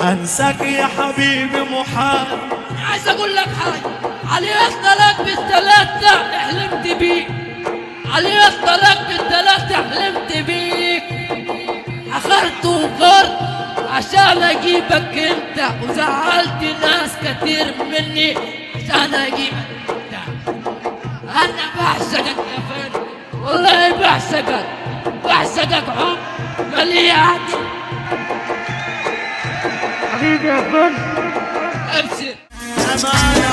انساك يا حبيبي محال. عايز اقول لك حاجه، علي الطلاق بالثلاثه حلمت بيك، علي الطلاق بالثلاثه حلمت بيك، اخرت وغرت عشان اجيبك انت، وزعلت ناس كتير مني عشان اجيبك انت. انا بعشقك يا فندم، والله بعشقك، بعشقك حب مليان. حبيبي يا فندم ابشر. أمانة